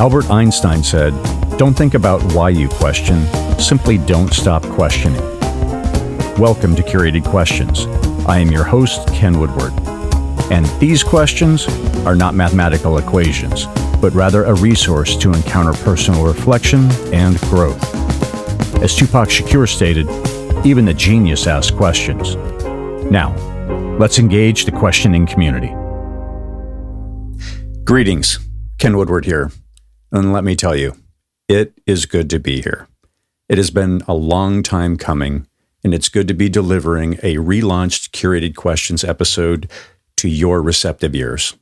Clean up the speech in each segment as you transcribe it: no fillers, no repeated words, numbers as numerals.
Albert Einstein said, "Don't think about why you question, simply don't stop questioning." Welcome to Curated Questions. I am your host, Ken Woodward. And these questions are not mathematical equations, but rather a resource to encounter personal reflection and growth. As Tupac Shakur stated, even the genius asks questions. Now, let's engage the questioning community. Greetings, Ken Woodward here. And let me tell you, it is good to be here. It has been a long time coming, and it's good to be delivering a relaunched Curated Questions episode to your receptive ears.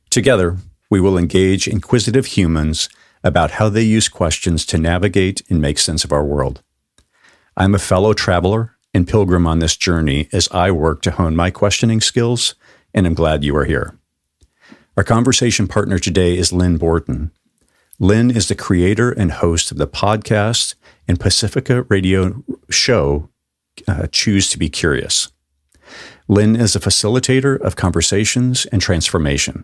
Together, we will engage inquisitive humans about how they use questions to navigate and make sense of our world. I'm a fellow traveler and pilgrim on this journey as I work to hone my questioning skills, and I'm glad you are here. Our conversation partner today is Lynn Borton. Lynn is the creator and host of the podcast and Pacifica radio show, Choose to be Curious. Lynn is a facilitator of conversations and transformation,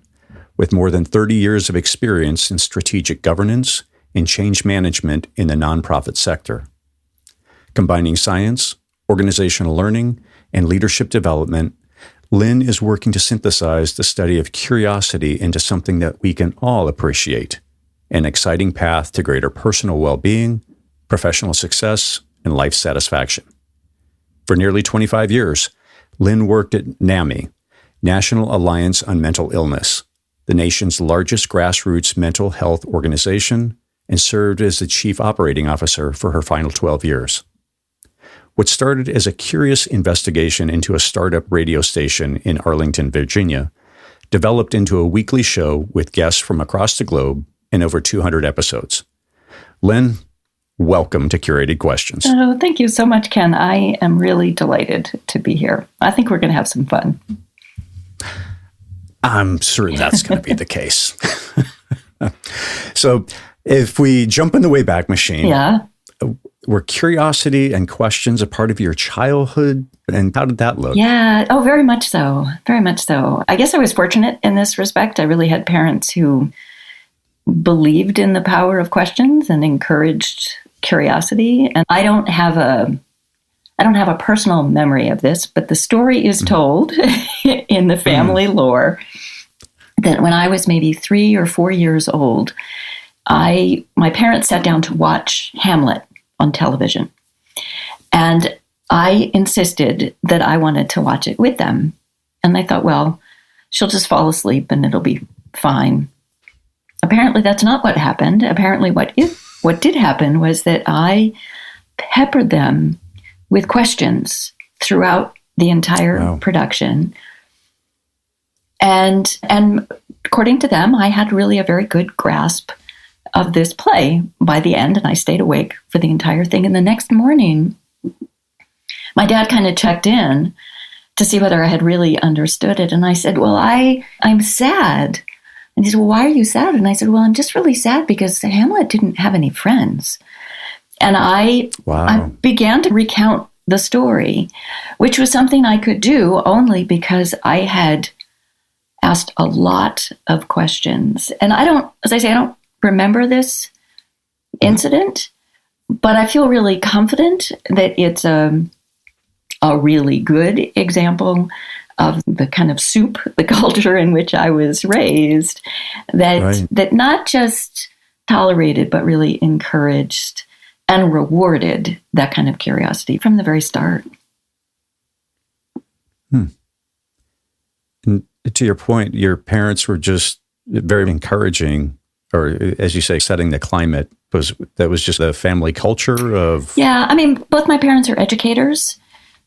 with more than 30 years of experience in strategic governance and change management in the nonprofit sector. Combining science, organizational learning, and leadership development, Lynn is working to synthesize the study of curiosity into something that we can all appreciate, an exciting path to greater personal well-being, professional success, and life satisfaction. For nearly 25 years, Lynn worked at NAMI, National Alliance on Mental Illness, the nation's largest grassroots mental health organization, and served as the chief operating officer for her final 12 years. What started as a curious investigation into a startup radio station in Arlington, Virginia, developed into a weekly show with guests from across the globe in over 200 episodes. Lynn, welcome to Curated Questions. Oh, thank you so much, Ken. I am really delighted to be here. I think we're going to have some fun. I'm certain that's going to be the case. So if we jump in the Wayback Machine, were curiosity and questions a part of your childhood? And how did that look? Yeah. Oh, very much so. Very much so. I guess I was fortunate in this respect. I really had parents who believed in the power of questions and encouraged curiosity. And I don't have a personal memory of this, but the story is told in the family lore that when I was maybe 3 or 4 years old, my parents sat down to watch Hamlet on television. And I insisted that I wanted to watch it with them. And they thought, well, she'll just fall asleep and it'll be fine. Apparently, that's not what happened. Apparently, what did happen was that I peppered them with questions throughout the entire production. And according to them, I had really a very good grasp of this play by the end, and I stayed awake for the entire thing. And the next morning, my dad kind of checked in to see whether I had really understood it. And I said, well, I'm sad. And he said, well, why are you sad? And I said, well, I'm just really sad because Hamlet didn't have any friends. And I began to recount the story, which was something I could do only because I had asked a lot of questions. And I don't remember this incident, but I feel really confident that it's a really good example of the kind of soup, the culture in which I was raised, that not just tolerated, but really encouraged and rewarded that kind of curiosity from the very start. And to your point, your parents were just very encouraging, or as you say, setting the climate. That was just a family culture of... Yeah, I mean, both my parents are educators.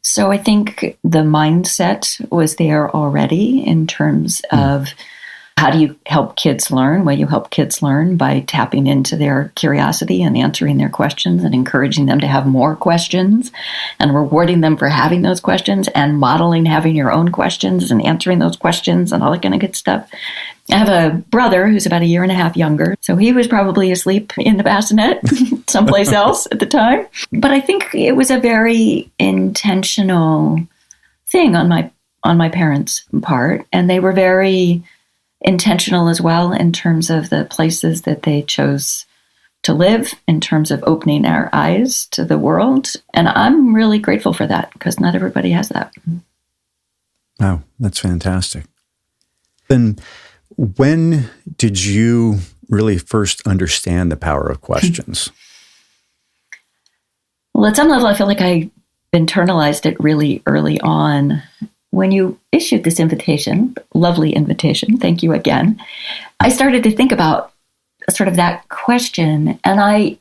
So I think the mindset was there already in terms of how do you help kids learn? Well, you help kids learn by tapping into their curiosity and answering their questions and encouraging them to have more questions and rewarding them for having those questions and modeling having your own questions and answering those questions and all that kind of good stuff. I have a brother who's about 1.5 years younger, so he was probably asleep in the bassinet someplace else at the time. But I think it was a very intentional thing on my parents' part, and they were very intentional as well in terms of the places that they chose to live, in terms of opening our eyes to the world. And I'm really grateful for that because not everybody has that. Wow, that's fantastic. Then when did you really first understand the power of questions? Well, at some level, I feel like I internalized it really early on. When you issued this invitation, lovely invitation, thank you again, I started to think about sort of that question. And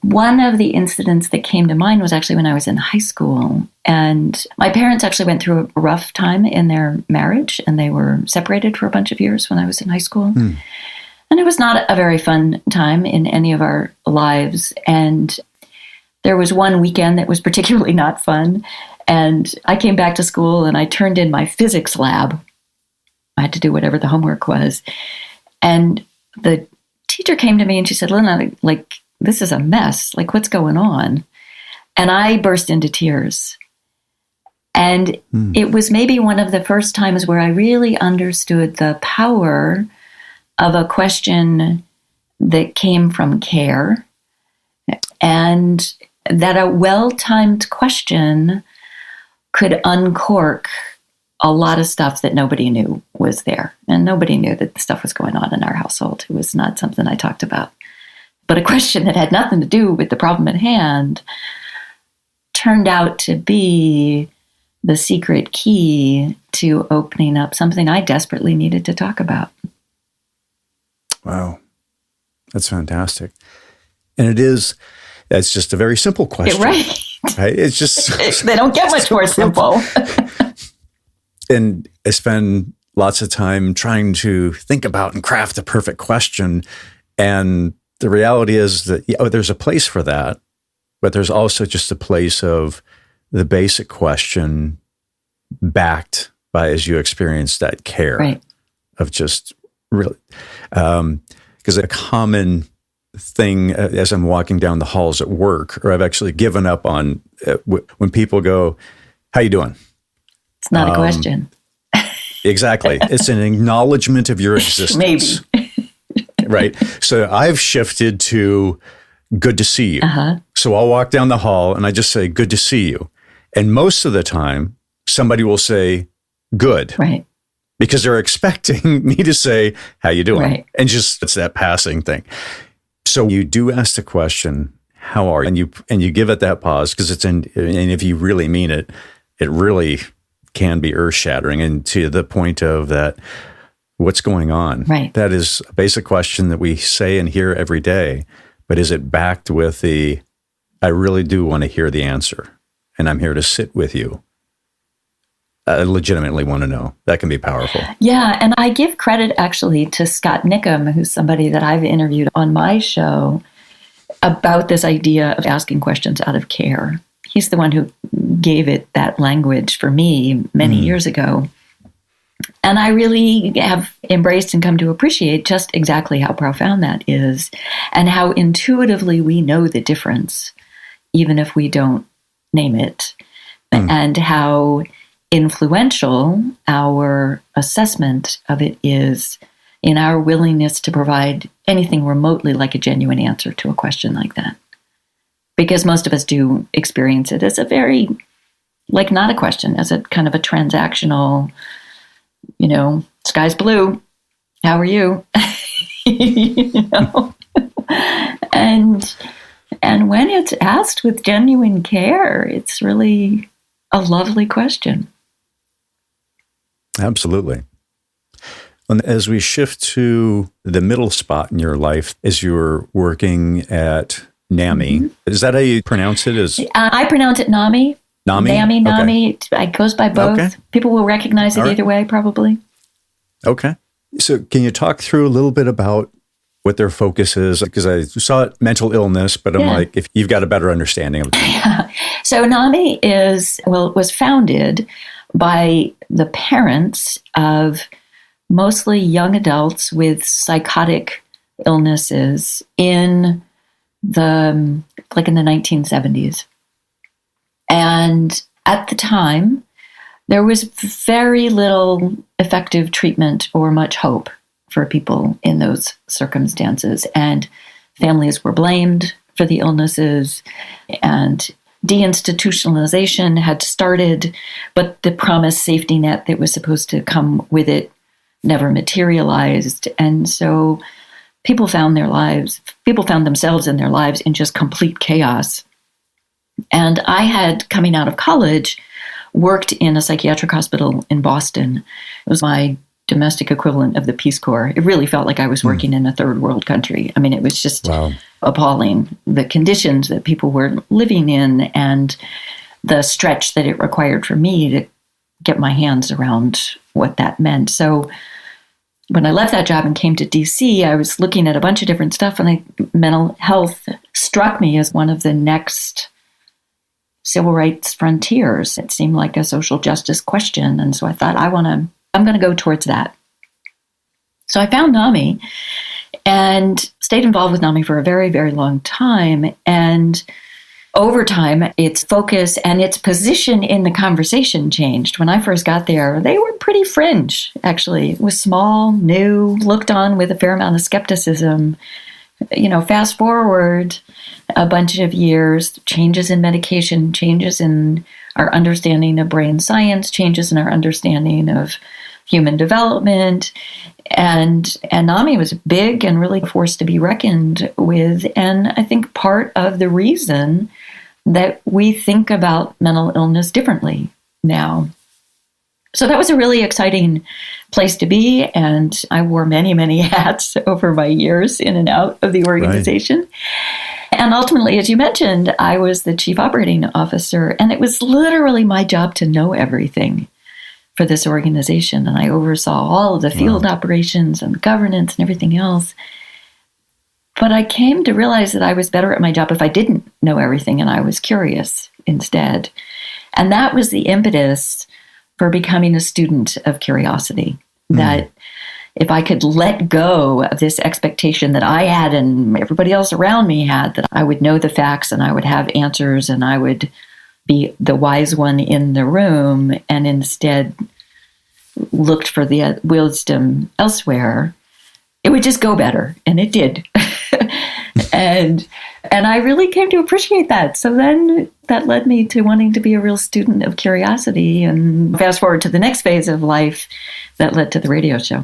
one of the incidents that came to mind was actually when I was in high school. And my parents actually went through a rough time in their marriage, and they were separated for a bunch of years when I was in high school. And it was not a very fun time in any of our lives. And there was one weekend that was particularly not fun. And I came back to school and I turned in my physics lab. I had to do whatever the homework was. And the teacher came to me and she said, Lynn, this is a mess. Like, what's going on? And I burst into tears. And it was maybe one of the first times where I really understood the power of a question that came from care, and that a well-timed question could uncork a lot of stuff that nobody knew was there. And nobody knew that stuff was going on in our household. It was not something I talked about. But a question that had nothing to do with the problem at hand turned out to be the secret key to opening up something I desperately needed to talk about. Wow. That's fantastic. And it's just a very simple question. Right. Right? It's just... They don't get much more simple. And I spend lots of time trying to think about and craft the perfect question. And the reality is that, there's a place for that, but there's also just a place of the basic question backed by, as you experienced, that care. Right. Of just really... because a common thing as I'm walking down the halls at work, or I've actually given up on when people go, "How you doing?" It's not a question. Exactly. It's an acknowledgement of your existence. Maybe. Right. So I've shifted to "good to see you." Uh-huh. So I'll walk down the hall and I just say, "Good to see you." And most of the time somebody will say, "Good." Right. Because they're expecting me to say, "How you doing?" Right. And just, it's that passing thing. So you do ask the question, "How are you?" And you give it that pause, because and if you really mean it, it really can be earth shattering, and to the point of that, what's going on? Right. That is a basic question that we say and hear every day, but is it backed with I really do want to hear the answer, and I'm here to sit with you. I legitimately want to know. That can be powerful. Yeah. And I give credit actually to Scott Nickham, who's somebody that I've interviewed on my show about this idea of asking questions out of care. He's the one who gave it that language for me many years ago. And I really have embraced and come to appreciate just exactly how profound that is, and how intuitively we know the difference, even if we don't name it, and how influential our assessment of it is in our willingness to provide anything remotely like a genuine answer to a question like that. Because most of us do experience it as a very, not a question, as a kind of a transactional, sky's blue, how are you? And when it's asked with genuine care, it's really a lovely question. Absolutely. And as we shift to the middle spot in your life, as you were working at NAMI, is that how you pronounce it? I pronounce it NAMI. NAMI. Okay. It goes by both. Okay. People will recognize it either way, probably. Okay. So can you talk through a little bit about what their focus is? Because I saw it, mental illness, but I'm like, if you've got a better understanding of it. Yeah. So NAMI was founded by the parents of mostly young adults with psychotic illnesses in the 1970s. And at the time, there was very little effective treatment or much hope for people in those circumstances. And families were blamed for the illnesses, and deinstitutionalization had started, but the promised safety net that was supposed to come with it never materialized. And so people found themselves and their lives in just complete chaos. And I had, coming out of college, worked in a psychiatric hospital in Boston. It was my domestic equivalent of the Peace Corps. It really felt like I was working in a third world country. I mean, it was just appalling, the conditions that people were living in and the stretch that it required for me to get my hands around what that meant. So when I left that job and came to DC, I was looking at a bunch of different stuff, and mental health struck me as one of the next civil rights frontiers. It seemed like a social justice question. And so I thought, I'm going to go towards that. So I found NAMI and stayed involved with NAMI for a very, very long time. And over time, its focus and its position in the conversation changed. When I first got there, they were pretty fringe, actually. It was small, new, looked on with a fair amount of skepticism. Fast forward a bunch of years, changes in medication, changes in our understanding of brain science, changes in our understanding of human development. And NAMI was big and really a force to be reckoned with. And I think part of the reason that we think about mental illness differently now. So that was a really exciting place to be. And I wore many, many hats over my years in and out of the organization. Right. And ultimately, as you mentioned, I was the chief operating officer. And it was literally my job to know everything for this organization. And I oversaw all of the field operations and governance and everything else. But I came to realize that I was better at my job if I didn't know everything and I was curious instead. And that was the impetus for becoming a student of curiosity, that if I could let go of this expectation that I had and everybody else around me had, that I would know the facts and I would have answers and I would be the wise one in the room, and instead looked for the wisdom elsewhere, it would just go better. And it did. And I really came to appreciate that. So then that led me to wanting to be a real student of curiosity. And fast forward to the next phase of life, that led to the radio show.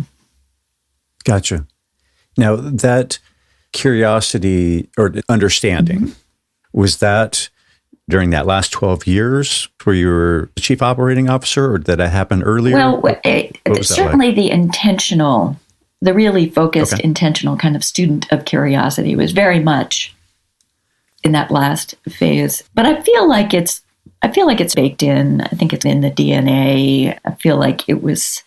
Gotcha. Now, that curiosity or understanding, was that during that last 12 years where you were the chief operating officer, or did that happen earlier? Well, certainly the really focused, intentional kind of student of curiosity was very much in that last phase. But I feel like it's baked in. I think it's in the DNA. I feel like it was,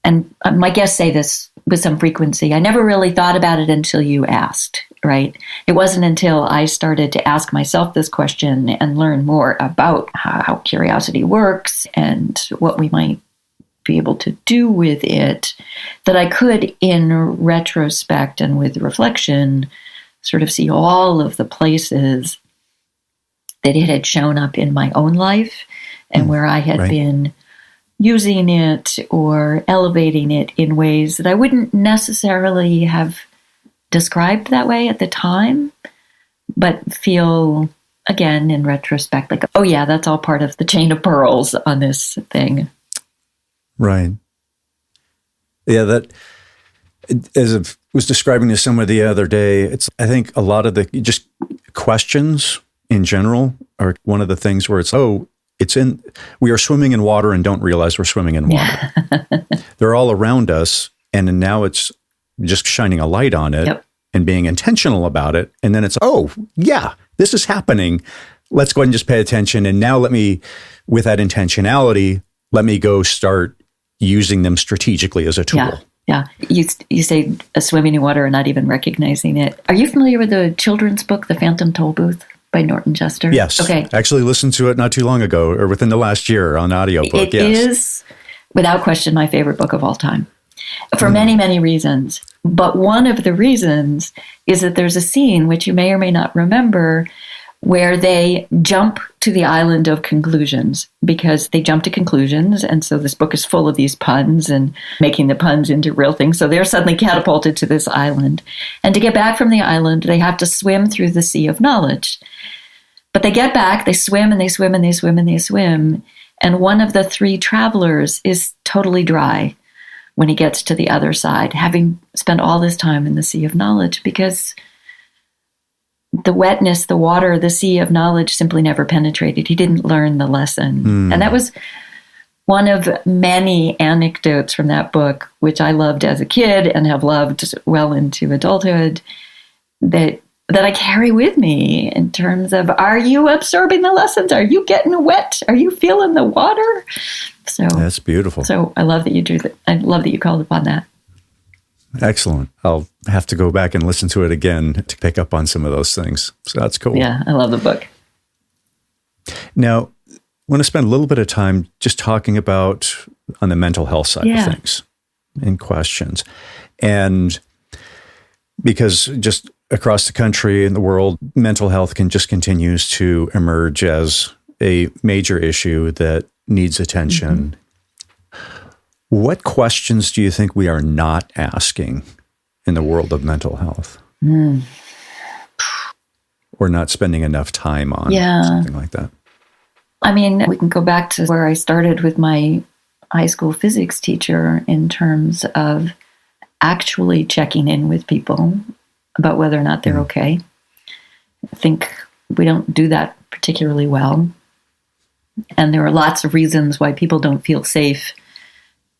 and my guests say this with some frequency, I never really thought about it until you asked, right? It wasn't until I started to ask myself this question and learn more about how curiosity works and what we might be able to do with it, that I could, in retrospect and with reflection, sort of see all of the places that it had shown up in my own life and where I had been using it or elevating it in ways that I wouldn't necessarily have described that way at the time, but feel, again, in retrospect, like, oh yeah, that's all part of the chain of pearls on this thing. Right. Yeah, that, as I was describing to someone the other day, I think a lot of the just questions in general are one of the things where we are swimming in water and don't realize we're swimming in water. They're all around us, and now it's just shining a light on it and being intentional about it. And then it's, oh, yeah, this is happening. Let's go ahead and just pay attention. And now with that intentionality, let me go start using them strategically as a tool. Yeah. You say swimming in water and not even recognizing it. Are you familiar with the children's book, The Phantom Tollbooth by Norton Chester? Yes. Okay. Actually listened to it not too long ago, or within the last year on audiobook. It is, without question, my favorite book of all time for many, many reasons. But one of the reasons is that there's a scene, which you may or may not remember, where they jump to the island of conclusions because they jump to conclusions. And so this book is full of these puns and making the puns into real things. So they're suddenly catapulted to this island. And to get back from the island, they have to swim through the sea of knowledge. But they get back, they swim and they swim and they swim and they swim. And one of the three travelers is totally dry when he gets to the other side, having spent all this time in the sea of knowledge, because the wetness, the water, the sea of knowledge simply never penetrated. He didn't learn the lesson. And that was one of many anecdotes from that book, which I loved as a kid and have loved well into adulthood, that I carry with me in terms of, are you absorbing the lessons? Are you getting wet? Are you feeling the water? So that's beautiful. So I love that you do that. I love that you called upon that. Excellent. I'll have to go back and listen to it again to pick up on some of those things. So that's cool. Yeah, I love the book. Now, I want to spend a little bit of time just talking about on the mental health side of things and questions. And because just across the country and the world, mental health just continues to emerge as a major issue that needs attention. What questions do you think we are not asking in the world of mental health? Or not spending enough time on, something like that? I mean, we can go back to where I started with my high school physics teacher in terms of actually checking in with people about whether or not they're okay. I think we don't do that particularly well. And there are lots of reasons why people don't feel safe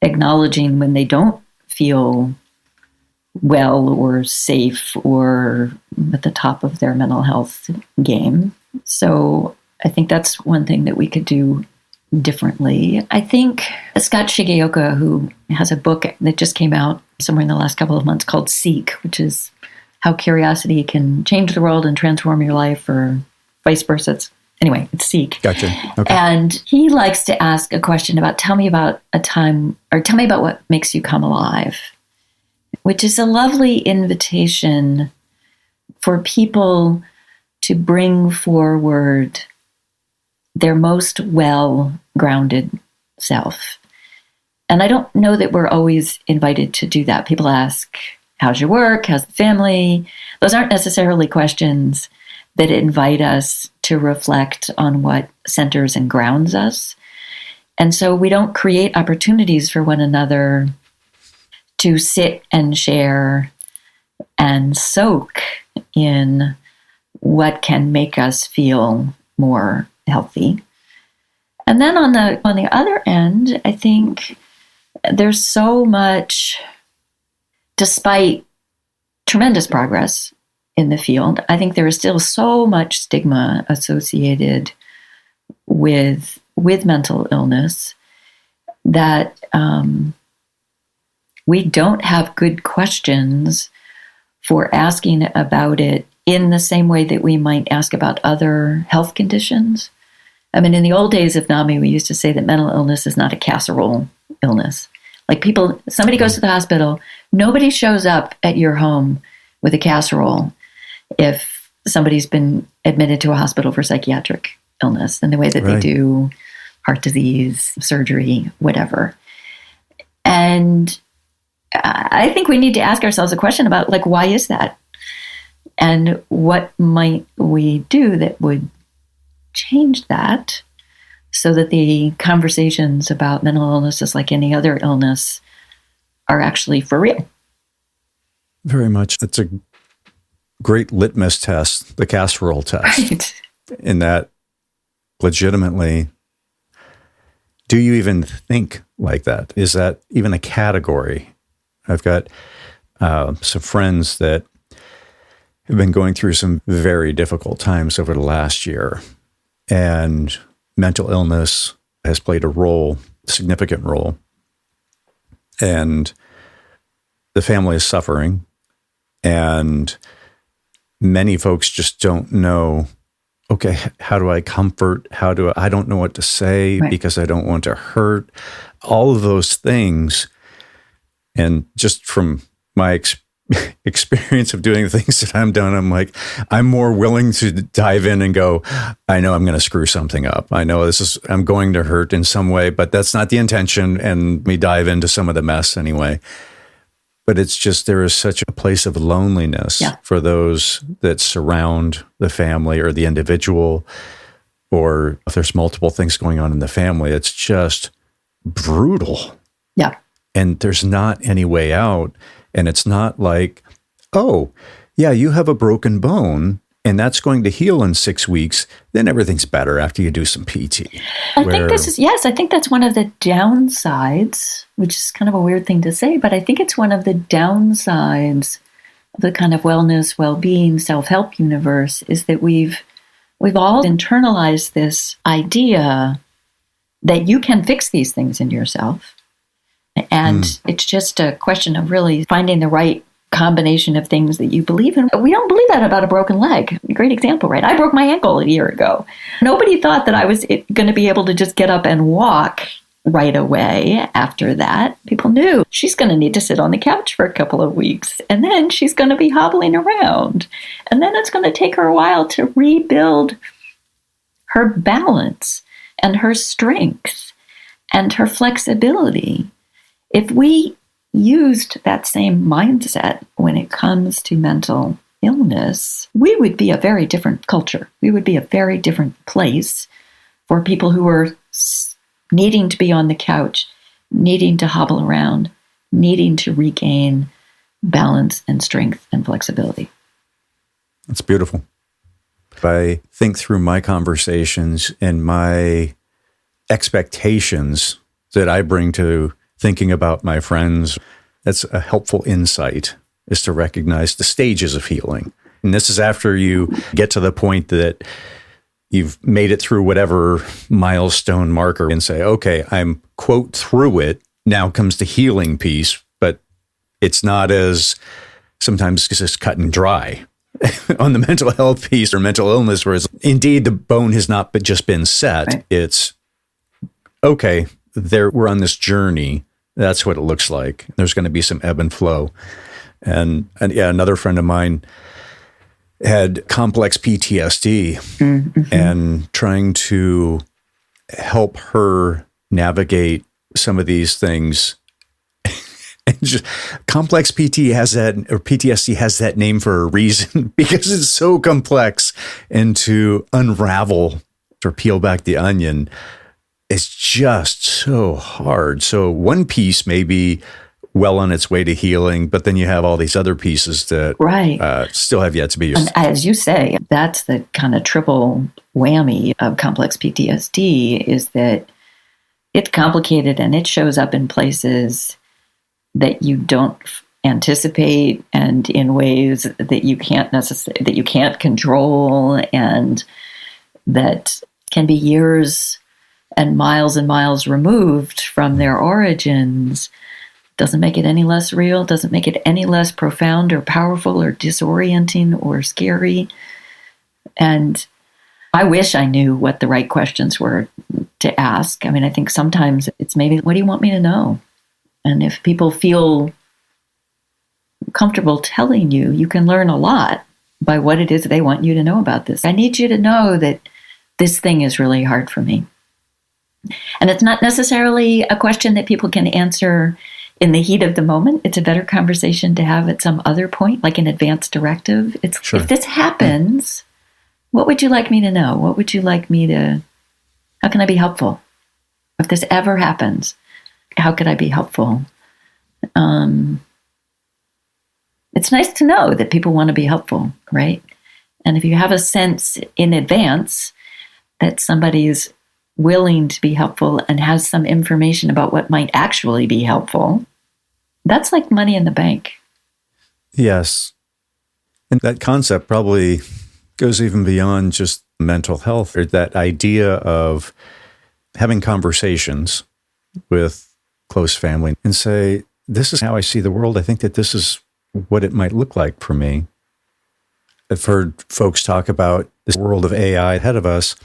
acknowledging when they don't feel well or safe or at the top of their mental health game. So I think that's one thing that we could do differently. I think Scott Shigeoka, who has a book that just came out somewhere in the last couple of months called Seek, which is how curiosity can change the world and transform your life, or vice versa. Anyway, it's Seek. Gotcha. Okay. And he likes to ask a question about, tell me about a time, or tell me about what makes you come alive, which is a lovely invitation for people to bring forward their most well-grounded self. And I don't know that we're always invited to do that. People ask, how's your work? How's the family? Those aren't necessarily questions that invite us to reflect on what centers and grounds us. And so we don't create opportunities for one another to sit and share and soak in what can make us feel more healthy. And then on the other end, I think there's so much, despite tremendous progress in the field, I think there is still so much stigma associated with mental illness that we don't have good questions for asking about it in the same way that we might ask about other health conditions. I mean, in the old days of NAMI, we used to say that mental illness is not a casserole illness. Like somebody goes to the hospital, nobody shows up at your home with a casserole if somebody's been admitted to a hospital for psychiatric illness, in the way that they do heart disease, surgery, whatever. And I think we need to ask ourselves a question about, like, why is that? And what might we do that would change that so that the conversations about mental illness, is like any other illness, are actually for real? Very much. It's a great litmus test, the casserole test. Right. In that, legitimately, do you even think like that? Is that even a category? I've got some friends that have been going through some very difficult times over the last year, and mental illness has played a significant role, and the family is suffering, and many folks just don't know, okay, how do I comfort? I don't know what to say because I don't want to hurt, all of those things. And just from my experience of doing the things that I'm doing, I'm like, I'm more willing to dive in and go, I know I'm going to screw something up. I know I'm going to hurt in some way, but that's not the intention. And we dive into some of the mess anyway. But it's just, there is such a place of loneliness for those that surround the family or the individual, or if there's multiple things going on in the family, it's just brutal. Yeah. And there's not any way out. And it's not like, oh, yeah, you have a broken bone and that's going to heal in 6 weeks. Then everything's better after you do some PT. I think that's one of the downsides, which is kind of a weird thing to say, but I think it's one of the downsides of the kind of wellness, well-being, self-help universe is that we've all internalized this idea that you can fix these things in yourself. And it's just a question of really finding the right combination of things that you believe in. We don't believe that about a broken leg. Great example, right? I broke my ankle a year ago. Nobody thought that I was going to be able to just get up and walk right away after that. People knew she's going to need to sit on the couch for a couple of weeks, and then she's going to be hobbling around. And then it's going to take her a while to rebuild her balance and her strength and her flexibility. If we used that same mindset when it comes to mental illness, we would be a very different culture. We would be a very different place for people who are needing to be on the couch, needing to hobble around, needing to regain balance and strength and flexibility. That's beautiful. If I think through my conversations and my expectations that I bring to thinking about my friends, that's a helpful insight, is to recognize the stages of healing. And this is after you get to the point that you've made it through whatever milestone marker and say, okay, I'm quote through it. Now comes the healing piece, but it's not as sometimes it's just cut and dry on the mental health piece or mental illness, whereas indeed the bone has not just been set. Right. It's okay, we're on this journey. That's what it looks like. There's going to be some ebb and flow. And yeah, another friend of mine had complex PTSD and trying to help her navigate some of these things. And just, complex PTSD has that name for a reason because it's so complex, and to unravel or peel back the onion, it's just so hard. So one piece may be well on its way to healing, but then you have all these other pieces that still have yet to be used. And as you say, that's the kind of triple whammy of complex PTSD, is that it's complicated and it shows up in places that you don't anticipate and in ways that you can't control, and that can be years and miles removed from their origins. Doesn't make it any less real, doesn't make it any less profound or powerful or disorienting or scary. And I wish I knew what the right questions were to ask. I mean, I think sometimes it's maybe, what do you want me to know? And if people feel comfortable telling you, you can learn a lot by what it is they want you to know about this. I need you to know that this thing is really hard for me. And it's not necessarily a question that people can answer in the heat of the moment. It's a better conversation to have at some other point, like an advance directive. It's sure. If this happens, what would you like me to know? What would you like me to, how can I be helpful? If this ever happens, how could I be helpful? It's nice to know that people want to be helpful, right? And if you have a sense in advance that somebody is willing to be helpful and has some information about what might actually be helpful, that's like money in the bank. Yes. And that concept probably goes even beyond just mental health, or that idea of having conversations with close family and say, this is how I see the world. I think that this is what it might look like for me. I've heard folks talk about this world of AI ahead of us.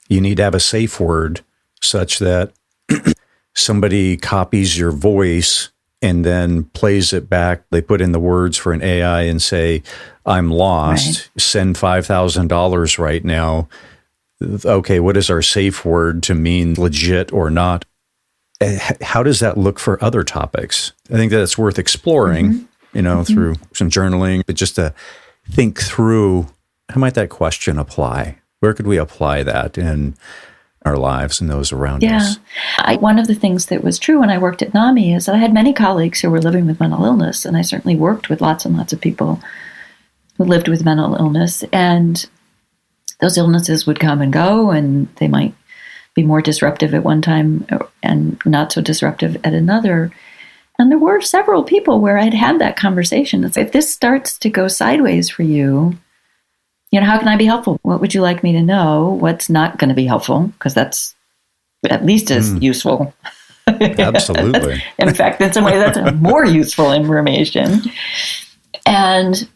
You need to have a safe word such that somebody copies your voice and then plays it back. They put in the words for an AI and say, I'm lost, send $5,000 right now. Okay, what is our safe word to mean legit or not? How does that look for other topics? I think that it's worth exploring, through some journaling, but just to think through, how might that question apply? Where could we apply that in our lives and those around us? One of the things that was true when I worked at NAMI is that I had many colleagues who were living with mental illness, and I certainly worked with lots and lots of people who lived with mental illness, and those illnesses would come and go, and they might be more disruptive at one time and not so disruptive at another. And there were several people where I'd had that conversation. If this starts to go sideways for you, how can I be helpful? What would you like me to know? What's not going to be helpful? Because that's at least as useful. Absolutely. In fact, in some ways, that's more useful information. And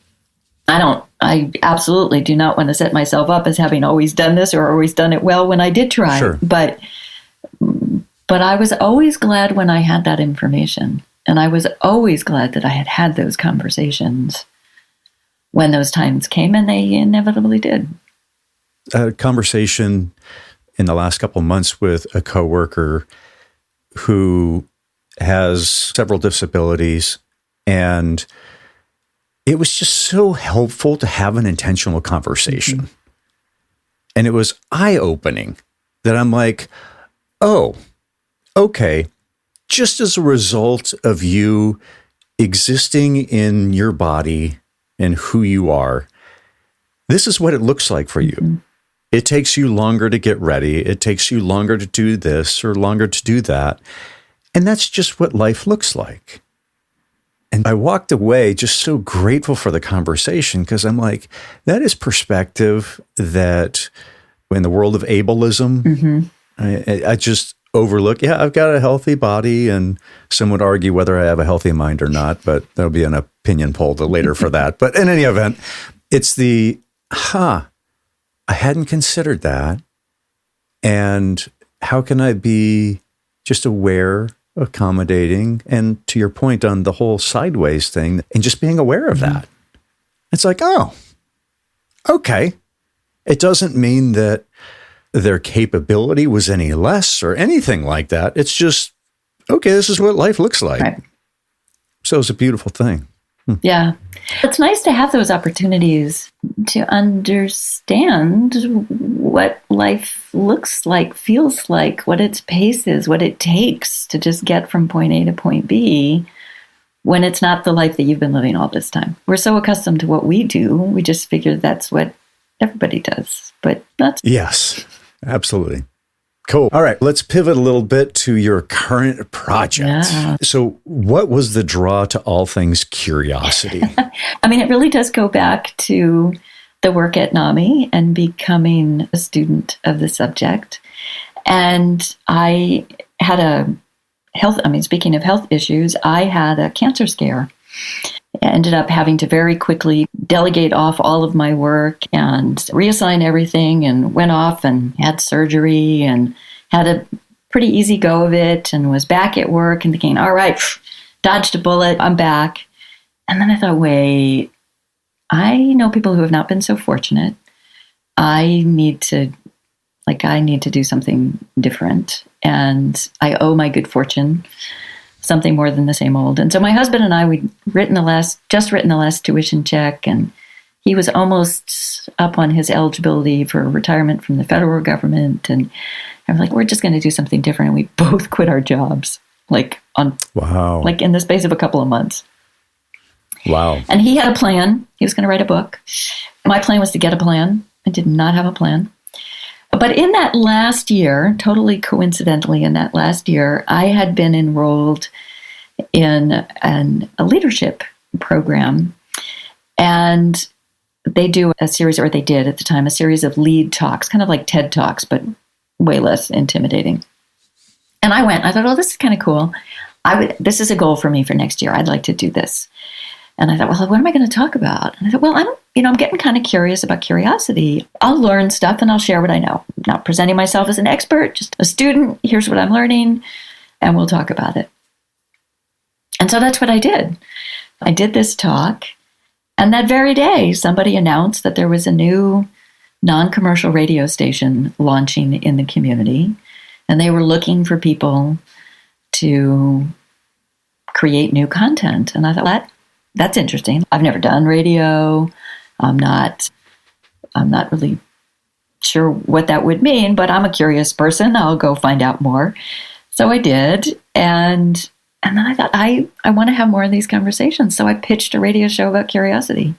I absolutely do not want to set myself up as having always done this or always done it well when I did try. Sure. But I was always glad when I had that information. And I was always glad that I had had those conversations when those times came, and they inevitably did. A conversation in the last couple of months with a coworker who has several disabilities, and it was just so helpful to have an intentional conversation. And it was eye-opening that I'm like, oh, okay, just as a result of you existing in your body and who you are, this is what it looks like for you. It takes you longer to get ready. It takes you longer to do this or longer to do that. And that's just what life looks like. And I walked away just so grateful for the conversation, because I'm like, that is perspective that in the world of ableism, I just overlook. Yeah, I've got a healthy body, and some would argue whether I have a healthy mind or not, but there'll be an opinion poll later for that. But in any event, it's I hadn't considered that. And how can I be just aware, accommodating, and to your point on the whole sideways thing, and just being aware of that? It's like, oh, okay. It doesn't mean that their capability was any less or anything like that. It's just, okay, this is what life looks like. Right. So it's a beautiful thing. Yeah. It's nice to have those opportunities to understand what life looks like, feels like, what its pace is, what it takes to just get from point A to point B when it's not the life that you've been living all this time. We're so accustomed to what we do, we just figure that's what everybody does. But that's... Yes, absolutely. Cool. All right, let's pivot a little bit to your current project. Yeah. So what was the draw to all things curiosity? I mean, it really does go back to the work at NAMI and becoming a student of the subject. And I had speaking of health issues, I had a cancer scare. I ended up having to very quickly delegate off all of my work and reassign everything, and went off and had surgery and had a pretty easy go of it, and was back at work and thinking, all right, dodged a bullet, I'm back. And then I thought, wait, I know people who have not been so fortunate. I need to do something different, and I owe my good fortune something more than the same old. And so my husband and I, we'd written the last tuition check, and he was almost up on his eligibility for retirement from the federal government. And I was like, we're just going to do something different. And we both quit our jobs, like in the space of a couple of months. Wow. And he had a plan. He was going to write a book. My plan was to get a plan. I did not have a plan. But in that last year, totally coincidentally, in that last year, I had been enrolled in a leadership program. And they do a series, or they did at the time, a series of lead talks, kind of like TED Talks, but way less intimidating. And I went. I thought, oh, this is kind of cool. This is a goal for me for next year. I'd like to do this. And I thought, well, what am I going to talk about? And I thought, well, I'm getting kind of curious about curiosity. I'll learn stuff and I'll share what I know. I'm not presenting myself as an expert, just a student. Here's what I'm learning, and we'll talk about it. And And so that's what I did. I did this talk. And that very day, somebody announced that there was a new non-commercial radio station launching in the community. And they were looking for people to create new content. And I thought, that's interesting. I've never done radio. I'm not really sure what that would mean, but I'm a curious person. I'll go find out more. So I did. And then I thought, I want to have more of these conversations. So I pitched a radio show about curiosity.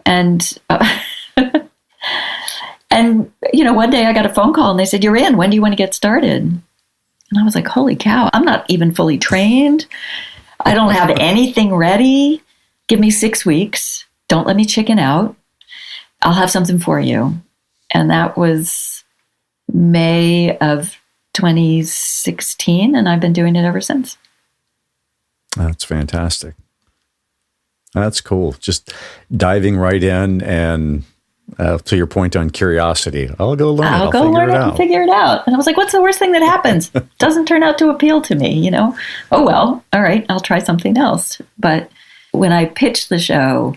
And, and one day I got a phone call and they said, "You're in. When do you want to get started?" And I was like, holy cow, I'm not even fully trained. I don't have anything ready. Give me 6 weeks. Don't let me chicken out. I'll have something for you. And that was May of 2016. And I've been doing it ever since. That's fantastic. That's cool. Just diving right in and to your point on curiosity, I'll go learn it. I'll go learn it and figure it out. And I was like, what's the worst thing that happens? Doesn't turn out to appeal to me, Oh, well, all right, I'll try something else. But when I pitched the show,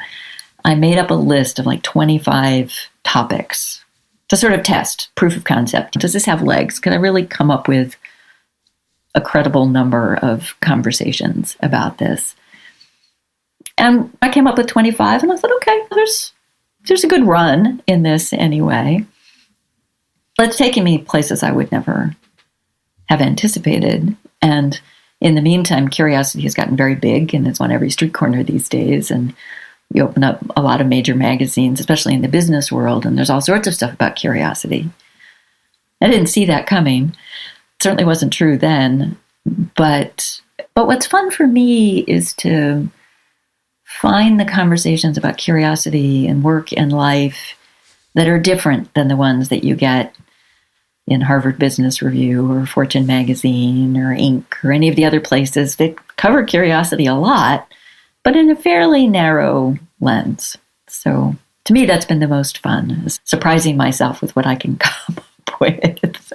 I made up a list of like 25 topics to sort of test proof of concept. Does this have legs? Can I really come up with a credible number of conversations about this? And I came up with 25 and I thought, okay, there's a good run in this anyway. But it's taken me places I would never have anticipated. And in the meantime, curiosity has gotten very big and it's on every street corner these days. And you open up a lot of major magazines, especially in the business world, and there's all sorts of stuff about curiosity. I didn't see that coming. It certainly wasn't true then. But what's fun for me is to find the conversations about curiosity and work and life that are different than the ones that you get in Harvard Business Review or Fortune Magazine or Inc. or any of the other places that cover curiosity a lot, but in a fairly narrow lens. So to me, that's been the most fun, is surprising myself with what I can come up with.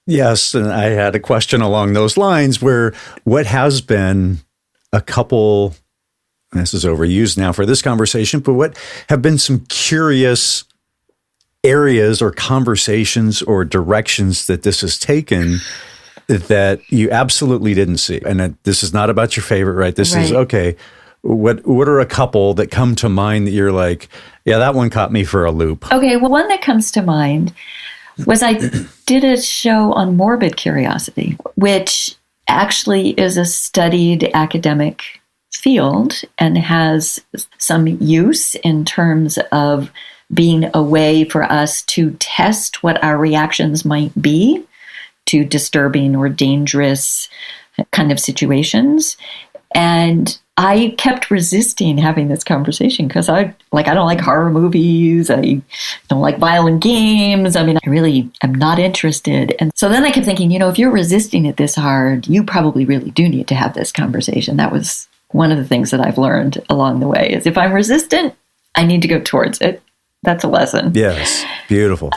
Yes, and I had a question along those lines where what has been a couple, this is overused now for this conversation, but what have been some curious areas or conversations or directions that this has taken that you absolutely didn't see? And this is not about your favorite, right? This is, okay, what are a couple that come to mind that you're like, yeah, that one caught me for a loop? Okay, well, one that comes to mind was I did a show on morbid curiosity, which actually is a studied academic field and has some use in terms of being a way for us to test what our reactions might be to disturbing or dangerous kind of situations. And I kept resisting having this conversation because I don't like horror movies. I don't like violent games. I mean, I really am not interested. And so then I kept thinking, if you're resisting it this hard, you probably really do need to have this conversation. That was one of the things that I've learned along the way, is if I'm resistant, I need to go towards it. That's a lesson. Yes. Beautiful.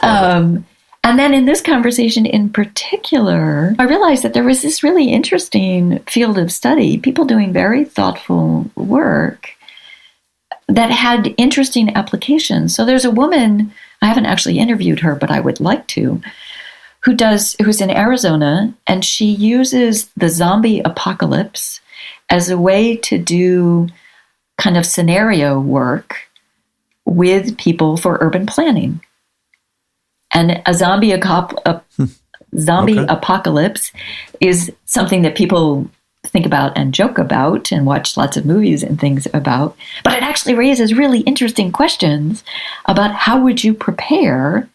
And then in this conversation in particular, I realized that there was this really interesting field of study, people doing very thoughtful work that had interesting applications. So there's a woman, I haven't actually interviewed her, but I would like to, who's in Arizona, and she uses the zombie apocalypse as a way to do kind of scenario work with people for urban planning. And a zombie apocalypse is something that people think about and joke about and watch lots of movies and things about. But it actually raises really interesting questions about how would you prepare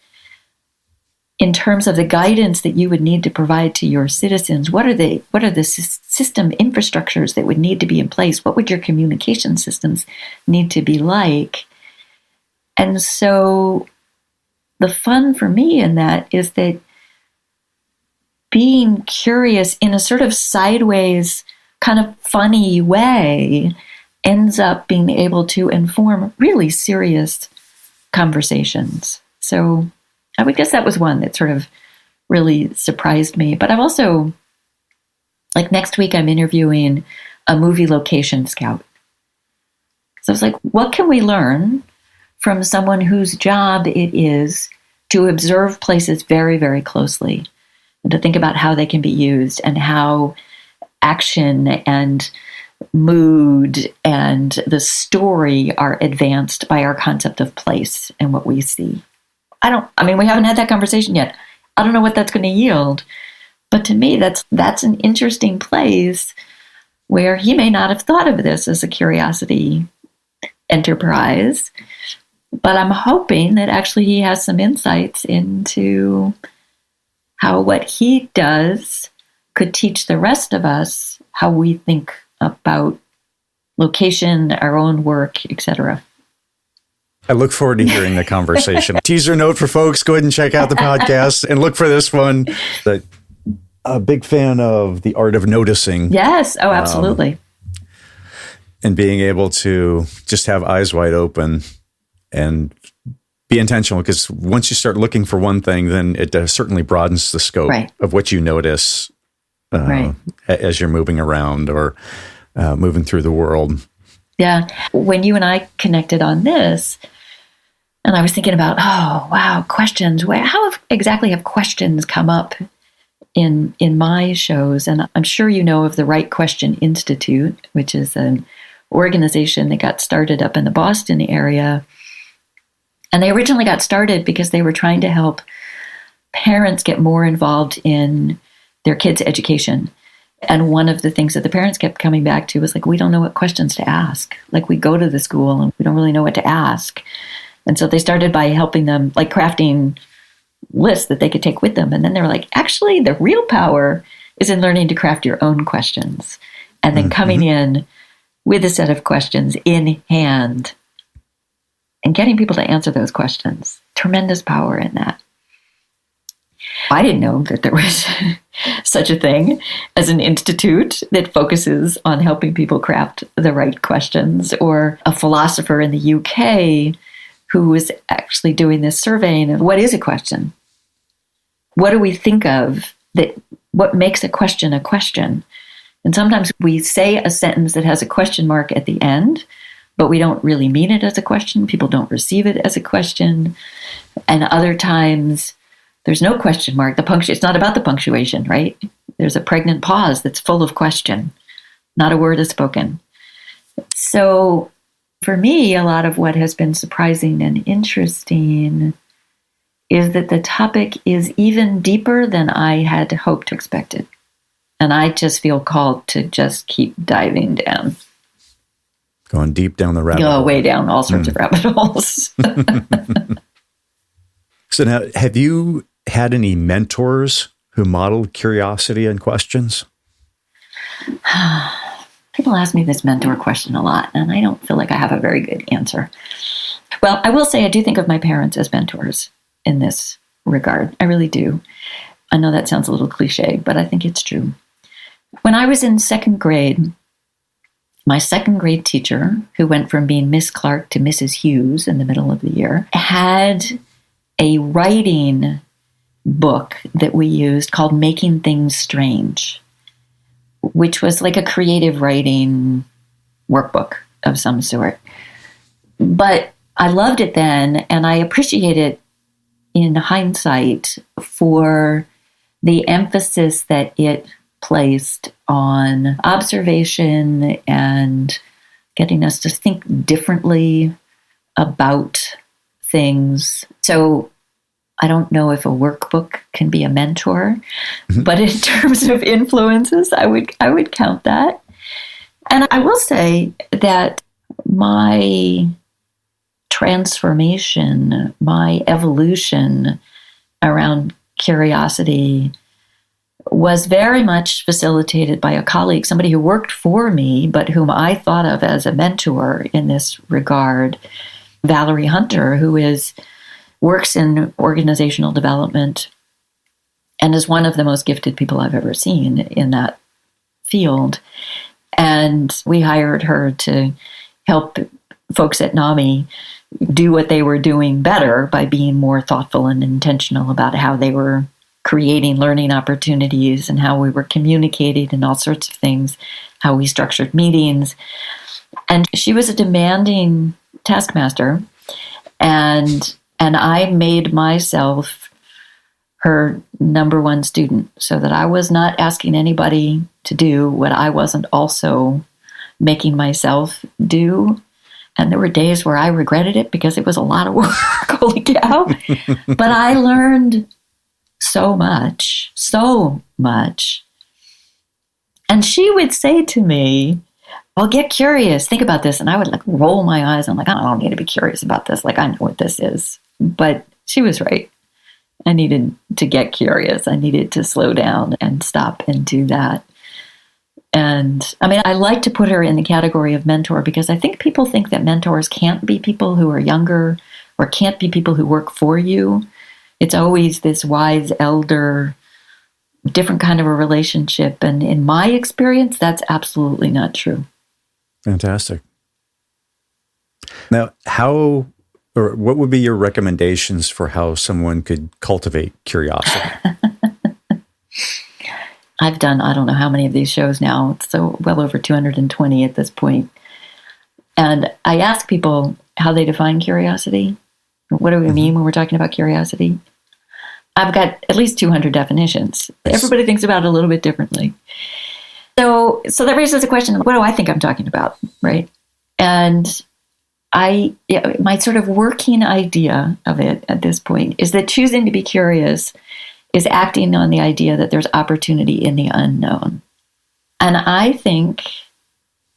in terms of the guidance that you would need to provide to your citizens. What are the system infrastructures that would need to be in place? What would your communication systems need to be like? And so the fun for me in that is that being curious in a sort of sideways, kind of funny way ends up being able to inform really serious conversations. So I would guess that was one that sort of really surprised me. But I've also, like next week, I'm interviewing a movie location scout. So I was like, what can we learn from someone whose job it is to observe places very, very closely and to think about how they can be used and how action and mood and the story are advanced by our concept of place and what we see. We haven't had that conversation yet. I don't know what that's going to yield. But to me, that's an interesting place where he may not have thought of this as a curiosity enterprise. But I'm hoping that actually he has some insights into how what he does could teach the rest of us how we think about location, our own work, etc. I look forward to hearing the conversation. Teaser note for folks, go ahead and check out the podcast and look for this one. A big fan of the art of noticing. Yes. Oh, absolutely. And being able to just have eyes wide open and be intentional, because once you start looking for one thing, then it certainly broadens the scope of what you notice as you're moving around or moving through the world. Yeah. When you and I connected on this, and I was thinking about, questions. How exactly have questions come up in my shows? And I'm sure you know of the Right Question Institute, which is an organization that got started up in the Boston area. And they originally got started because they were trying to help parents get more involved in their kids' education. And one of the things that the parents kept coming back to was like, we don't know what questions to ask. Like, we go to the school and we don't really know what to ask. And so they started by helping them, like crafting lists that they could take with them. And then they were like, actually, the real power is in learning to craft your own questions and then coming in with a set of questions in hand and getting people to answer those questions. Tremendous power in that. I didn't know that there was such a thing as an institute that focuses on helping people craft the right questions, or a philosopher in the UK who was actually doing this surveying of what is a question? What do we think of what makes a question a question? And sometimes we say a sentence that has a question mark at the end, but we don't really mean it as a question. People don't receive it as a question. And other times there's no question mark. It's not about the punctuation, right? There's a pregnant pause that's full of question. Not a word is spoken. So for me, a lot of what has been surprising and interesting is that the topic is even deeper than I had hoped or expected. And I just feel called to just keep diving down. Going deep down the rabbit hole. Way down all sorts of rabbit holes. So now, have you had any mentors who modeled curiosity and questions? People ask me this mentor question a lot, and I don't feel like I have a very good answer. Well, I will say I do think of my parents as mentors in this regard. I really do. I know that sounds a little cliche, but I think it's true. When I was in second grade, my second grade teacher, who went from being Miss Clark to Mrs. Hughes in the middle of the year, had a writing book that we used called Making Things Strange, which was like a creative writing workbook of some sort. But I loved it then, and I appreciate it in hindsight for the emphasis that it placed on observation and getting us to think differently about things. So I don't know if a workbook can be a mentor, but in terms of influences, I would count that. And I will say that my transformation, my evolution around curiosity was very much facilitated by a colleague, somebody who worked for me, but whom I thought of as a mentor in this regard, Valerie Hunter, who works in organizational development and is one of the most gifted people I've ever seen in that field. And we hired her to help folks at NAMI do what they were doing better by being more thoughtful and intentional about how they were creating learning opportunities and how we were communicating and all sorts of things, how we structured meetings. And she was a demanding taskmaster, and I made myself her number one student so that I was not asking anybody to do what I wasn't also making myself do. And there were days where I regretted it because it was a lot of work, holy cow. But I learned so much. And she would say to me, well, get curious, think about this. And I would like roll my eyes. I'm like, I don't need to be curious about this. Like, I know what this is. But she was right. I needed to get curious. I needed to slow down and stop and do that. And I mean, I like to put her in the category of mentor because I think people think that mentors can't be people who are younger or can't be people who work for you. It's always this wise elder, different kind of a relationship. And in my experience, that's absolutely not true. Fantastic. Now, what would be your recommendations for how someone could cultivate curiosity? I've done, I don't know how many of these shows now. It's so well over 220 at this point. And I ask people how they define curiosity. What do we mean when we're talking about curiosity? I've got at least 200 definitions. Nice. Everybody thinks about it a little bit differently. So that raises the question, what do I think I'm talking about, right? And my sort of working idea of it at this point is that choosing to be curious is acting on the idea that there's opportunity in the unknown. And I think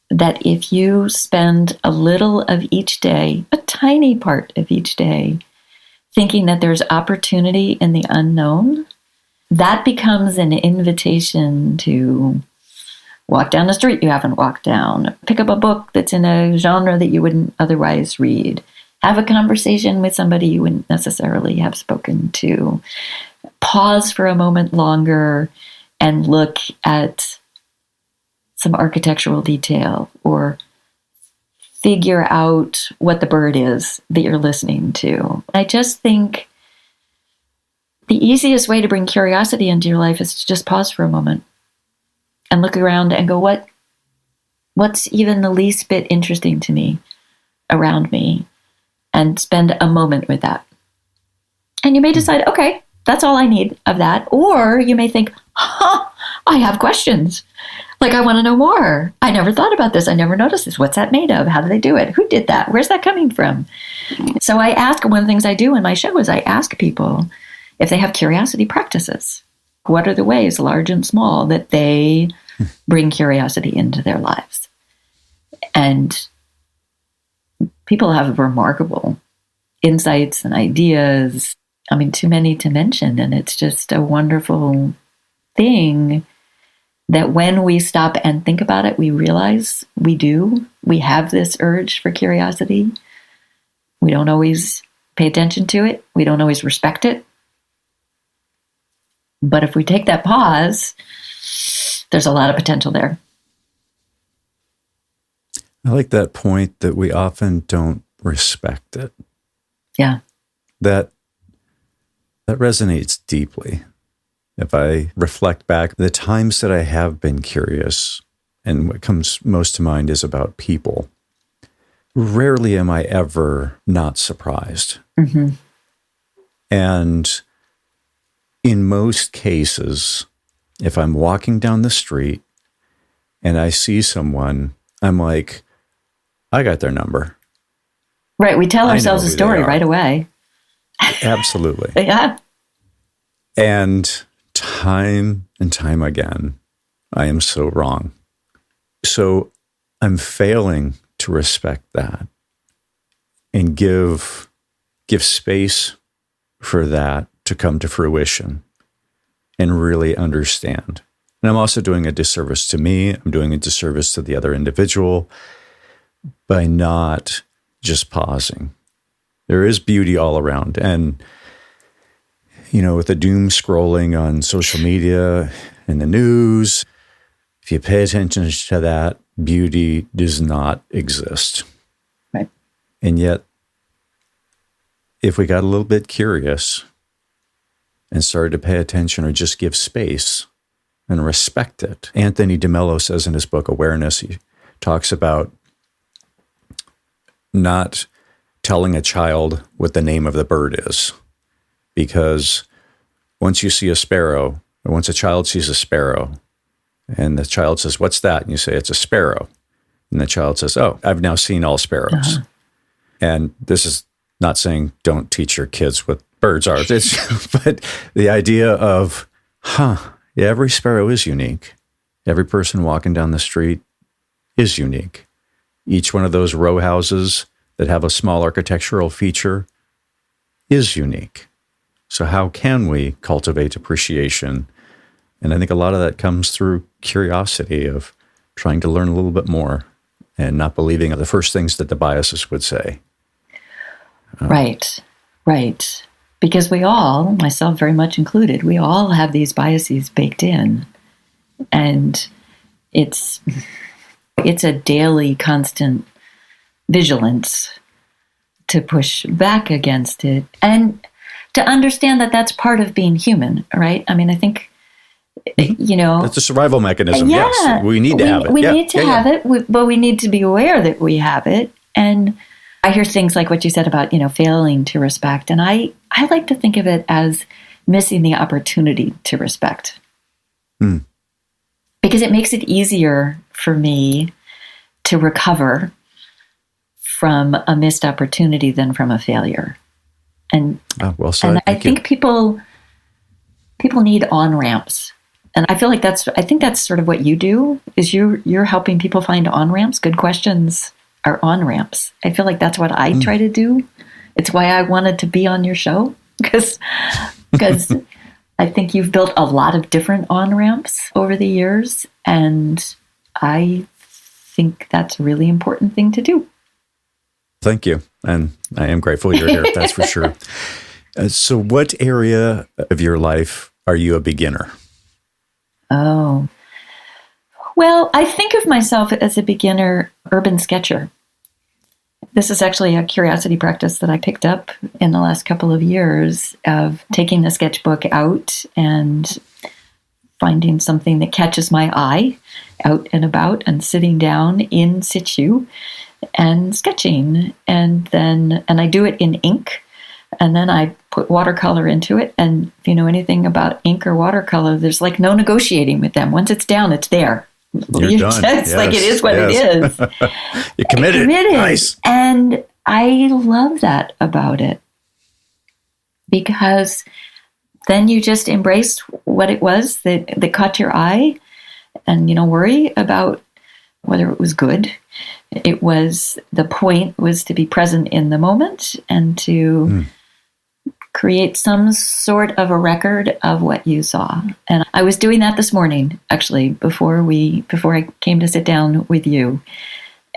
that if you spend a little of each day, a tiny part of each day, thinking that there's opportunity in the unknown, that becomes an invitation to walk down the street you haven't walked down, pick up a book that's in a genre that you wouldn't otherwise read, have a conversation with somebody you wouldn't necessarily have spoken to, pause for a moment longer and look at some architectural detail or figure out what the bird is that you're listening to. I just think the easiest way to bring curiosity into your life is to just pause for a moment and look around and go, what's even the least bit interesting to me around me, and spend a moment with that. And you may decide, okay, that's all I need of that. Or you may think, I have questions. Like, I want to know more. I never thought about this. I never noticed this. What's that made of? How do they do it? Who did that? Where's that coming from? So I ask, one of the things I do in my show is I ask people if they have curiosity practices. What are the ways, large and small, that they bring curiosity into their lives? And people have remarkable insights and ideas. I mean, too many to mention. And it's just a wonderful thing that when we stop and think about it, we realize we have this urge for curiosity. We don't always pay attention to it. We don't always respect it. But if we take that pause, there's a lot of potential there. I like that point that we often don't respect it. Yeah. That resonates deeply. If I reflect back, the times that I have been curious, and what comes most to mind is about people, rarely am I ever not surprised. Mm-hmm. And in most cases, if I'm walking down the street and I see someone, I'm like, I got their number. Right. We tell ourselves a story right away. Absolutely. Yeah. And time again, I am so wrong. So I'm failing to respect that and give space for that to come to fruition and really understand. And I'm also doing a disservice to me. I'm doing a disservice to the other individual by not just pausing. There is beauty all around. And, with the doom scrolling on social media and the news, if you pay attention to that, beauty does not exist. Right. And yet, if we got a little bit curious and started to pay attention or just give space and respect it. Anthony DeMello says in his book, Awareness, he talks about not telling a child what the name of the bird is. Because once you see a sparrow, or once a child sees a sparrow, and the child says, "What's that?" and you say, "It's a sparrow." And the child says, "Oh, I've now seen all sparrows." Uh-huh. And this is not saying don't teach your kids what birds are. But the idea of, every sparrow is unique. Every person walking down the street is unique. Each one of those row houses that have a small architectural feature is unique. So how can we cultivate appreciation? And I think a lot of that comes through curiosity of trying to learn a little bit more and not believing the first things that the biases would say. Right. Because we all, myself very much included, we all have these biases baked in. And it's a daily, constant vigilance to push back against it. And to understand that that's part of being human, right? I mean, I think, it's a survival mechanism. Yeah, yes, we need to have it. We need to have it, but we need to be aware that we have it. And I hear things like what you said about, failing to respect. And I like to think of it as missing the opportunity to respect. Because it makes it easier for me to recover from a missed opportunity than from a failure. And, well said. And I think people need on-ramps. And I feel like that's sort of what you do, is you're helping people find on-ramps. Good questions are on-ramps. I feel like that's what I try to do. It's why I wanted to be on your show, because I think you've built a lot of different on-ramps over the years, and I think that's a really important thing to do. Thank you. And I am grateful you're here, that's for sure. So what area of your life are you a beginner? Oh, well, I think of myself as a beginner urban sketcher. This is actually a curiosity practice that I picked up in the last couple of years of taking the sketchbook out and finding something that catches my eye out and about and sitting down in situ and sketching. And I do it in ink. And then I put watercolor into it. And if you know anything about ink or watercolor, there's like no negotiating with them. Once it's down, it's there. You're done. It's like it is what it is. You're committed. Nice. And I love that about it. Because then you just embrace what it was that caught your eye and, worry about whether it was good. The point was to be present in the moment and to create some sort of a record of what you saw. And I was doing that this morning, actually, before I came to sit down with you.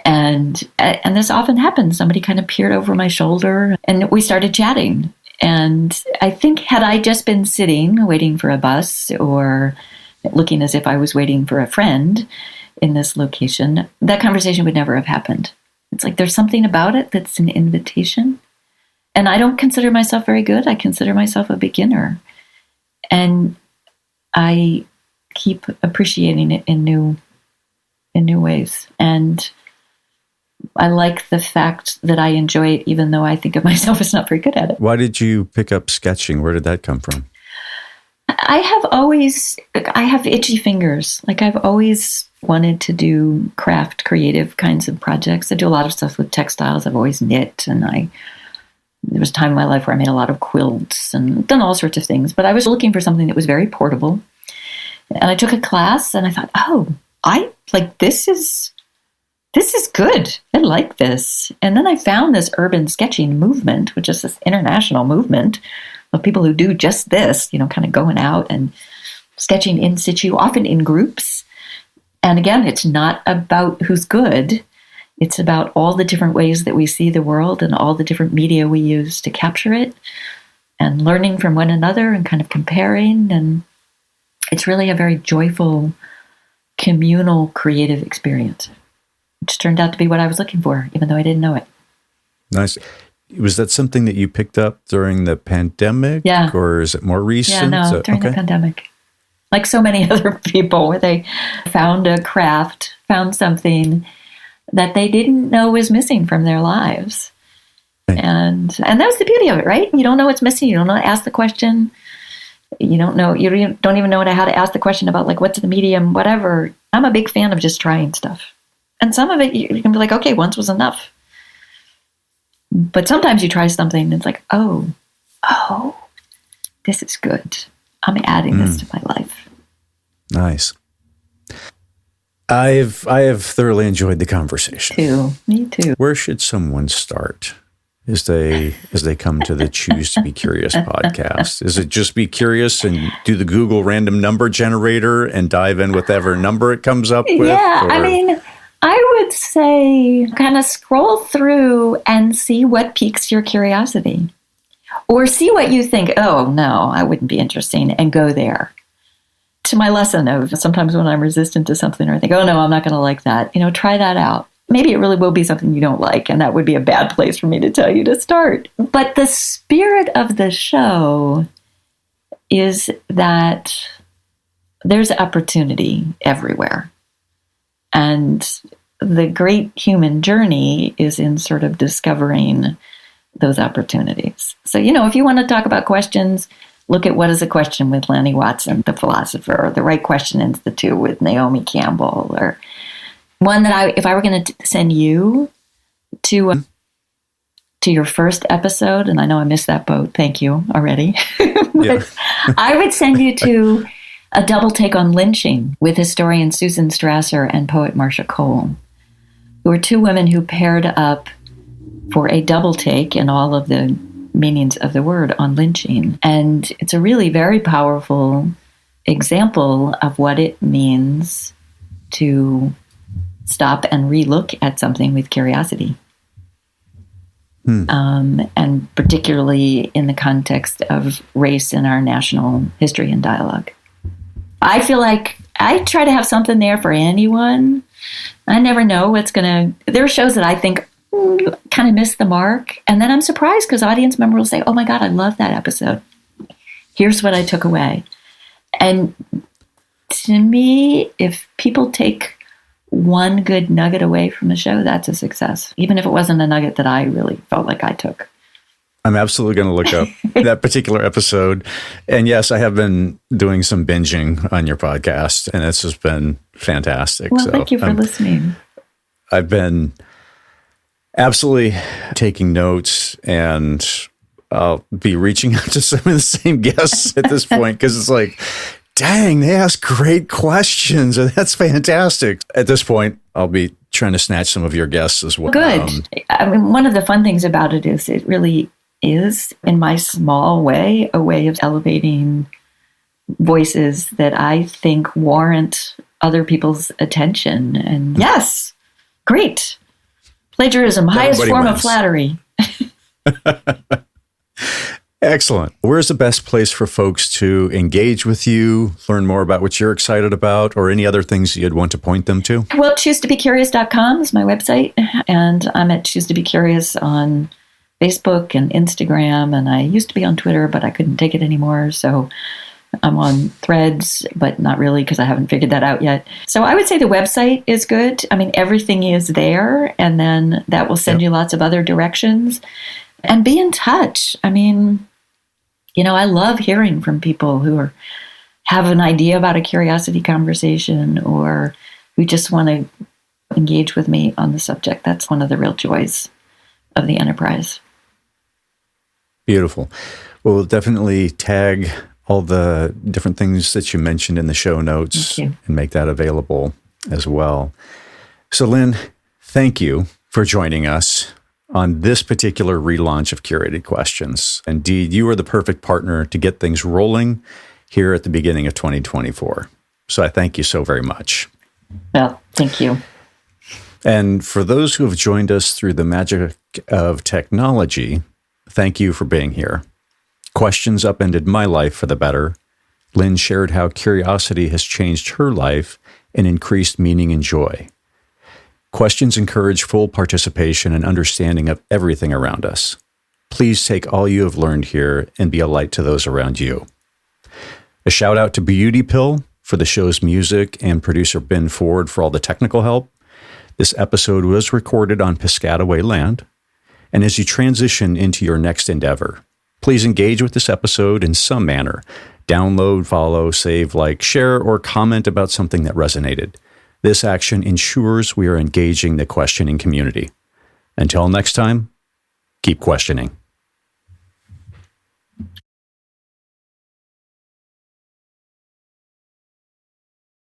And this often happens. Somebody kind of peered over my shoulder and we started chatting. And I think had I just been sitting, waiting for a bus or looking as if I was waiting for a friend in this location, that conversation would never have happened. It's like there's something about it that's an invitation. And I don't consider myself very good. I consider myself a beginner. And I keep appreciating it in new ways. And I like the fact that I enjoy it, even though I think of myself as not very good at it. Why did you pick up sketching? Where did that come from? I have itchy fingers. Like I've always wanted to do creative kinds of projects. I do a lot of stuff with textiles. I've always knit, and there was a time in my life where I made a lot of quilts and done all sorts of things. But I was looking for something that was very portable. And I took a class and I thought, this is good. I like this. And then I found this urban sketching movement, which is this international movement of people who do just this, kind of going out and sketching in situ, often in groups. And again, it's not about who's good. It's about all the different ways that we see the world and all the different media we use to capture it and learning from one another and kind of comparing. And it's really a very joyful, communal, creative experience, which turned out to be what I was looking for, even though I didn't know it. Nice. Was that something that you picked up during the pandemic? Yeah. Or is it more recent? Yeah, no, during the pandemic. Like so many other people, where they found a craft, found something that they didn't know was missing from their lives. Right. And that was the beauty of it, right? You don't know what's missing. You don't know how to ask the question. You don't even know how to ask the question about like, what's the medium, whatever. I'm a big fan of just trying stuff. And some of it, you can be like, okay, once was enough. But sometimes you try something and it's like, oh, this is good. I'm adding this to my life. Nice. I have thoroughly enjoyed the conversation. Me too. Where should someone start as they come to the Choose to Be Curious podcast? Is it just be curious and do the Google random number generator and dive in with whatever number it comes up with? Yeah, I mean, I would say kind of scroll through and see what piques your curiosity. Or see what you think, oh, no, I wouldn't be interesting, and go there. To my lesson of sometimes when I'm resistant to something or I think, oh, no, I'm not going to like that, try that out. Maybe it really will be something you don't like, and that would be a bad place for me to tell you to start. But the spirit of the show is that there's opportunity everywhere. And the great human journey is in sort of discovering those opportunities. So, if you want to talk about questions, look at What is a Question with Lanny Watson, the philosopher, or The Right Question Institute with Naomi Campbell, or one that if I were going to send you to your first episode, and I know I missed that boat, thank you already, but I would send you to A Double Take on Lynching with historian Susan Strasser and poet Marcia Cole, who are two women who paired up for a double take in all of the meanings of the word on lynching. And it's a really very powerful example of what it means to stop and relook at something with curiosity. And particularly in the context of race in our national history and dialogue. I feel like I try to have something there for anyone. I never know what's going to... There are shows that I think kind of miss the mark. And then I'm surprised because audience members will say, oh my God, I love that episode. Here's what I took away. And to me, if people take one good nugget away from the show, that's a success. Even if it wasn't a nugget that I really felt like I took. I'm absolutely going to look up that particular episode. And yes, I have been doing some binging on your podcast, and it's just been fantastic. Well, thank you for listening. I've been absolutely taking notes, and I'll be reaching out to some of the same guests at this point because it's like, dang, they ask great questions, and that's fantastic. At this point, I'll be trying to snatch some of your guests as well. Good. I mean, one of the fun things about it is it really is, in my small way, a way of elevating voices that I think warrant other people's attention. And yes, great. Plagiarism, highest form of flattery. Excellent. Where's the best place for folks to engage with you, learn more about what you're excited about, or any other things you'd want to point them to? Well, choosetobecurious.com is my website, and I'm at Choose to Be Curious on Facebook and Instagram, and I used to be on Twitter, but I couldn't take it anymore, so I'm on Threads, but not really because I haven't figured that out yet. So I would say the website is good. I mean, everything is there, and then that will send you lots of other directions. And be in touch. I mean, I love hearing from people who have an idea about a curiosity conversation or who just want to engage with me on the subject. That's one of the real joys of the enterprise. Beautiful. We'll definitely tag all the different things that you mentioned in the show notes and make that available as well. So, Lynn, thank you for joining us on this particular relaunch of Curated Questions. Indeed, you are the perfect partner to get things rolling here at the beginning of 2024. So I thank you so very much. Well, thank you. And for those who have joined us through the magic of technology, thank you for being here. Questions upended my life for the better. Lynn shared how curiosity has changed her life and increased meaning and joy. Questions encourage full participation and understanding of everything around us. please take all you have learned here and be a light to those around you. A shout out to Beauty Pill for the show's music and producer Ben Ford for all the technical help. This episode was recorded on Piscataway land. And as you transition into your next endeavor, please engage with this episode in some manner. Download, follow, save, like, share, or comment about something that resonated. This action ensures we are engaging the questioning community. Until next time, keep questioning.